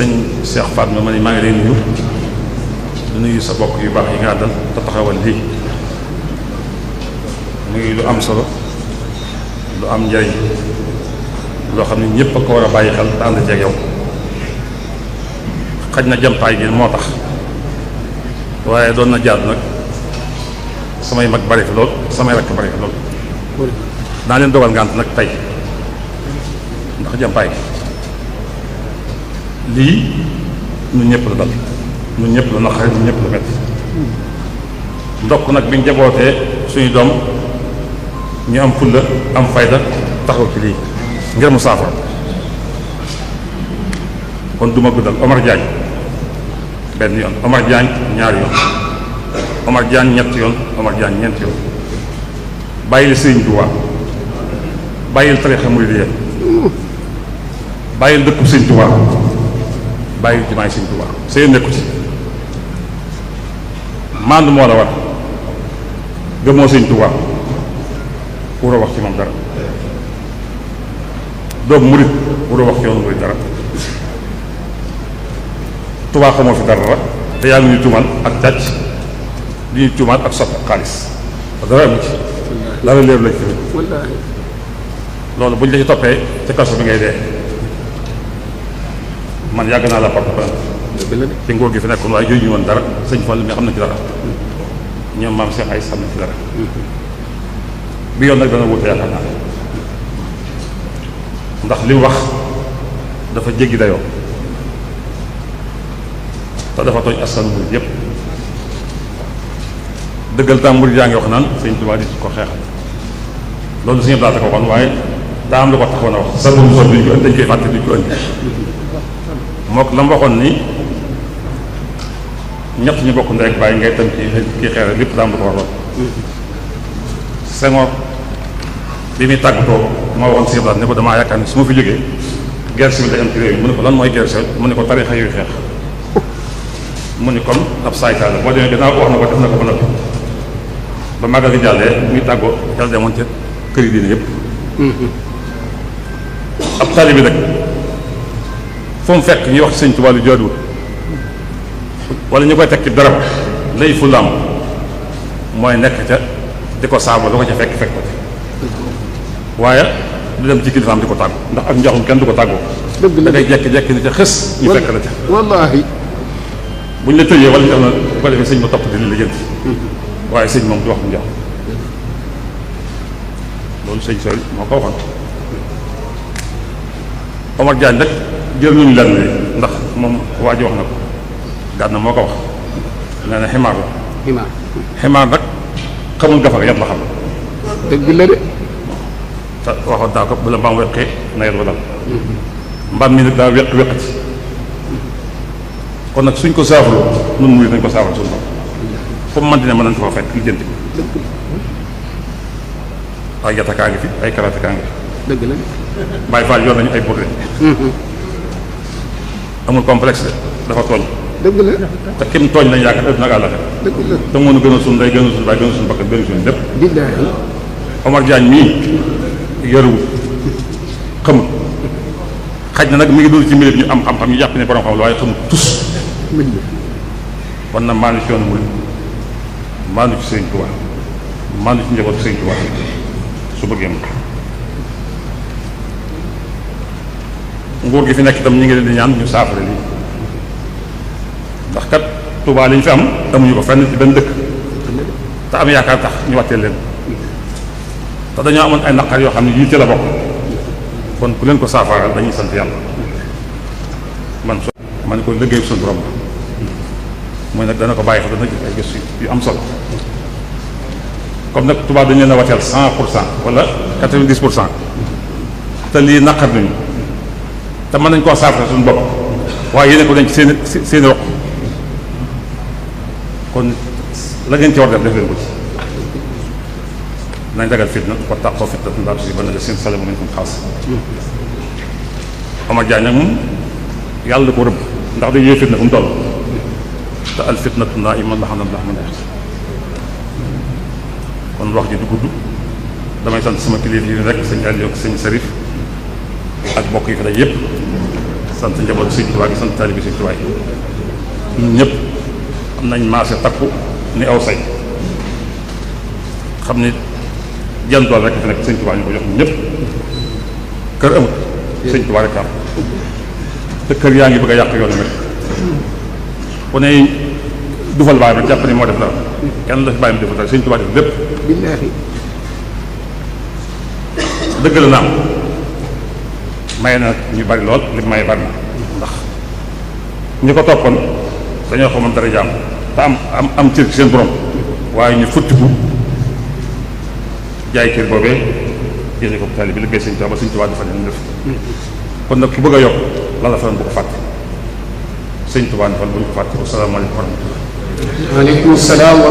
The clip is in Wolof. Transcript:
sëñ Cheikh Fatma ma ne maa ngi lay nuyu di nuyu sa bokk yu baax yi nga àndal te taxawal lii muy lu am solo lu am njariñ loo xam ne ñëpp a ko war a bàyyi xel te ànd ceeg yow xaj na jampaay gi moo tax waaye doon na jaadu nag samay mag bari fi lool samay rakk bari fi lool naa leen dogal ngànt nag tey ndax jampaay lii ñun ñëpp la dal ñun ñëpp la naqari ñun ñëpp la metti ndokk nag biñ jabootee suñu doom ñu am fulla am fayda taxaw ci lii ngir mu saafara kon duma guddal Omar Diagne benn yoon Omar Diagne ñaari yoon Omar Diagne ñetti yoon Omar Diagne ñeenti yoon bàyyil Sëriñ Tuubaa bàyyil tariixa muridiyya bàyyil dëkku Sëriñ Tuubaa bàyyil jumaay Sëriñ Tuubaa seen nekku ci maandu moo la war gëmoo Sëriñ Tuubaa pour a wax ci moom dara doomu murit pour a wax ci yoonu murit dara Tuubaa xamoo fi dara te yaa ngi ñuy tuumal ak càcc li ñuy tuumal ak soppi ak xaalis dara amu ci la leer lañ ci loolu buñ la ci toppee ci kaso bi ngay dee man yàgg naa la porte plainte ci nguur gi fi nekkoon waaye jooju ñu woon dara sëñ Fall mi xam na ci dara ñoom maam Cheikh ay xam na ci dara bi yoon nag dana wute yaakaar naa ndax li mu wax dafa jéggi dayoo te dafa tooñ askan murid yépp dëggal tam murid yaa ngi wax naan Sëñ Tuubaa di ko xeexal loolu suñu daata ko waxoon waaye daa am lu ko taxoon a wax sa boobu sol duñ ko indi dañ koy fàtte duñ ko indi mook la mu waxoon ni ñett ñu bokk ndey ak bàyyi ngay tam kii xeeral lépp daa am lu ko waxoon Senghor bi muy tàggatoo moo waxoon si ne ko damaa yaakaar ni su ma fi jógee guerre civile day am ci réew mi mu ne ko lan mooy guerre civile mu ne ko tariixa yuy xeex mu ni kon ab saaytaal la boo demee gannaaw wax na ko def na ko ba noppi ba màggal gi jàllee muy tàggoo yàlla demoon ca kër yi diine yëpp ab taalibe bi nag fu mu fekk ñuy wax ci Sëñ Tuubaa lu jaaduwul wala ñu koy teg ci darab lay fu lam mooy nekk ca di ko saaba lu ko ca fekk ko ci waaye du dem ci kilifaam di ko tàggu ndax ak njaxum kenn du ko tàggoo da ngay jekki-jekki ni ca xës ñu fekk la ca wallaahi bu ñu la tëjee wala ñu def na bu ko defee sëñ ma topp di li la jënt waaye sëñ moom du wax mu njax loolu sëñ sooy moo ko waxoon Omar Diagne nag jël ñu lenn li ndax moom waa ji wax na ko gànna moo ko wax nee na ximaar la ximaar nag xamul gafak yat la xam dëgg la de te waxoon daa ko bu la mbaam weqee na yet ba dal mbaam mi nag daa weq ci kon nag suñ ko saafaloo nun muy nañ ko saafal suñu bopp fu mu mënti ne mën nañ ko fa fekk li jënti ay yatakaa ngi fi ay karatakaa ngi fi dëgg la Baay Faal yor nañu ay burle amul complexe de dafa tooñ dëgg la te kim tooñ lañ yaakaar ëpp nag àllate dëgg la te moo nu gën a suñ day gën a suñ baay gën a suñ bakkan gën a suñ lépp billaahi Omar Diagne mii yaruwul xamul xaj na nag mi ngi dul ci mbir ñu am xam-xam ñu jàpp ne borom xam la waaye xamul tus kon na maanu ci yoonu murid maanu ci Sëriñ Tuubaa maanu ci njabootu Sëriñ Tuubaa su bëggee mu nguur gi fi nekk itam ñu ngi leen di ñaan ñu saafara lii ndax kat Tuubaa li ñu fi am amuñu ko fenn ci benn dëkk te am yaakaar tax ñu wàttee leen te dañoo amoon ay naqar yoo xam ne yii ci la bokk kon ku leen ko saafara dañuy sant yàlla ma ne ko liggéey suñu borom la mooy nag dana ko bàyyi fa dana gis ay gëstu yu am solo comme nag tubaab dañu leen a wateel 100% wala 90% te lii naqar nañu te mën nañ koo saafara suñu bopp waaye yéene ko dañ ci seen roq kon la ngeen ci war def leen ko ci nañ dagal fitna wa taqoo fitnatan laa tusiibanna llaziina zalamu minkum xaassa Omar Diagne nag moom yàlla da ko rëbb ndax day yee fitna fu mu toll te al fitnatu naa'imatun laxana llaahu man yaxsha kon wax ji du gudd damay sant sama kilifa yi rek sëñ Aliou ak sëñ Sarif ak mbokk yi fi day yëpp sant njaboot Sëñ Tuubaa gi sant taalibe Sëñ Tuubaa yi ñun ñëpp am nañ maase takku ni aw say xam ni jenn dool rek fi nekk Sëñ Tuubaa ñu ko jox ñëpp kër amut Sëñ Tuubaa rek am te kër yaa ngi bëgg a yàq yoon nag ku ne dufal baay ba jàpp ni moo def dara kenn la fi bàyyi mu defal dara Sëñ Tuubaa def lépp billaahi dëgg la naam may na ñu bari lool li may bari na ndax ñu ko toppoon dañoo xamoon dara jaam te am cër ci seen borom waaye ñu futtiku jaay cër boobee yéene ko taalibe bi liggéey Sëñ Tuubaa ba Sëñ Tuubaa dafa leen def kon nag ku bëgg a yokk la la faran bu ko fàtte Sëñ Tuubaa defal bu ñu ko fàtte. Asalaamaaleykum wa rahmatulah. waaleykum salaam.